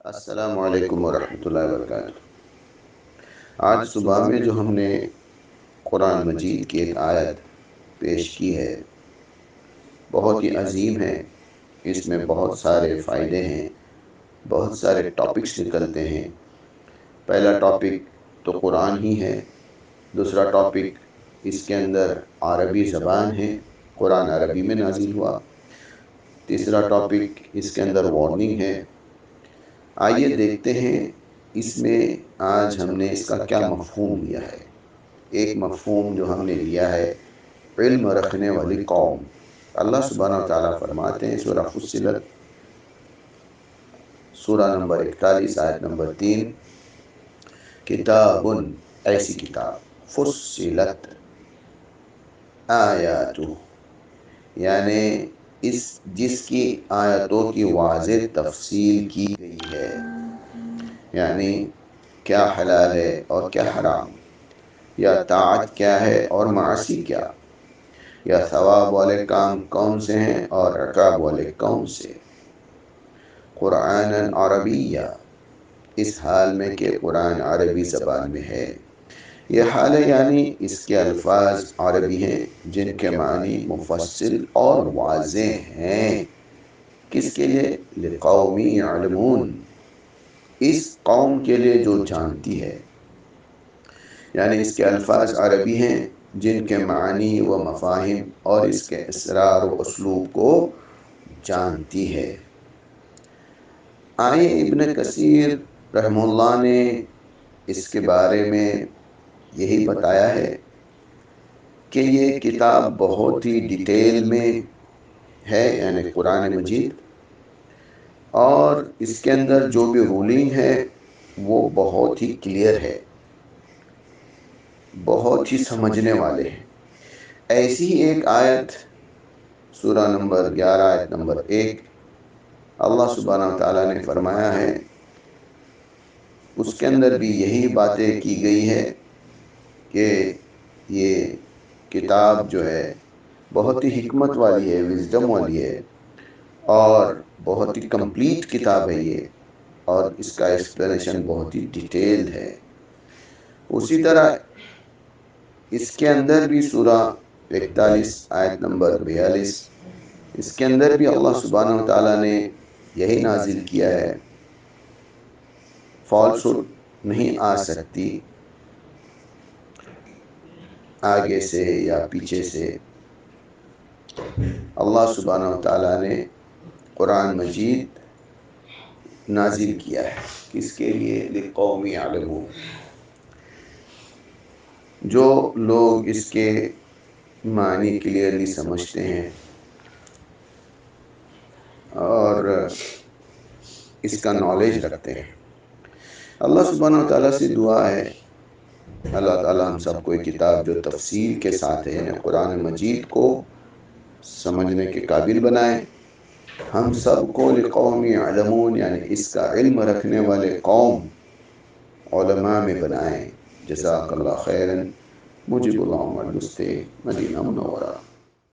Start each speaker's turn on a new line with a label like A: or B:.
A: السلام علیکم ورحمۃ اللہ وبرکاتہ۔ آج صبح میں جو ہم نے قرآن مجید کی ایک آیت پیش کی ہے، بہت ہی عظیم ہے۔ اس میں بہت سارے فائدے ہیں، بہت سارے ٹاپکس نکلتے ہیں۔ پہلا ٹاپک تو قرآن ہی ہے، دوسرا ٹاپک اس کے اندر عربی زبان ہے، قرآن عربی میں نازل ہوا۔ تیسرا ٹاپک اس کے اندر وارننگ ہے۔ آئیے دیکھتے ہیں اس میں آج ہم نے اس کا کیا مفہوم لیا ہے۔ ایک مفہوم جو ہم نے لیا ہے، علم رکھنے والی قوم۔ اللہ سبحانہ و تعالیٰ فرماتے ہیں سورہ فصلت، سورہ نمبر 41 آیت نمبر 3، کتاب، ایسی کتاب، فصلت آیاتہ، یعنی جس کی آیتوں کی واضح تفصیل کی گئی ہے، یعنی کیا حلال ہے اور کیا حرام، یا طاعت کیا ہے اور معاصی کیا، یا ثواب والے کام کون سے ہیں اور عقاب والے کون سے۔ قرآناً عربیہ، اس حال میں کہ قرآن عربی زبان میں ہے۔ یہ حال ہے یعنی اس کے الفاظ عربی ہیں جن کے معنی مفصل اور واضح ہیں۔ کس کے لیے؟ لقوم یعلمون، اس قوم کے لیے جو جانتی ہے، یعنی اس کے الفاظ عربی ہیں جن کے معنی و مفاہیم اور اس کے اسرار و اسلوب کو جانتی ہے۔ آئے ابن کثیر رحمہ اللہ نے اس کے بارے میں یہی بتایا ہے کہ یہ کتاب بہت ہی ڈیٹیل میں ہے، یعنی قرآن مجید، اور اس کے اندر جو بھی رولنگ ہے وہ بہت ہی کلیئر ہے، بہت ہی سمجھنے والے ہیں۔ ایسی ہی ایک آیت سورہ نمبر 11 آیت نمبر 1، اللہ سبحانہ و تعالیٰ نے فرمایا ہے، اس کے اندر بھی یہی باتیں کی گئی ہے کہ یہ کتاب جو ہے بہت ہی حکمت والی ہے، وزڈم والی ہے، اور بہت ہی کمپلیٹ کتاب ہے یہ، اور اس کا ایکسپلینیشن بہت ہی ڈیٹیلڈ ہے۔ اسی طرح اس کے اندر بھی سورہ 41 آیت نمبر 42، اس کے اندر بھی اللہ سبحانہ و تعالیٰ نے یہی نازل کیا ہے، فالسہڈ نہیں آ سکتی آگے سے یا پیچھے سے۔ اللہ سبحانہ و تعالیٰ نے قرآن مجید نازل کیا ہے، کس کے لیے؟ لقوم یعلمون، جو لوگ اس کے معنی کلیئرلی سمجھتے ہیں اور اس کا نالج رکھتے ہیں۔ اللہ سبحانہ و تعالیٰ سے دعا ہے، اللہ تعالیٰ ہم سب کو ایک کتاب جو تفصیل کے ساتھ ہے، یعنی قرآن مجید کو سمجھنے کے قابل بنائے، ہم سب کو لقوم یعلمون، یعنی اس کا علم رکھنے والے قوم، علماء میں بنائیں۔ جزاک اللہ خیراً، مجیب اللہ عمر دستے، مدینہ منورہ۔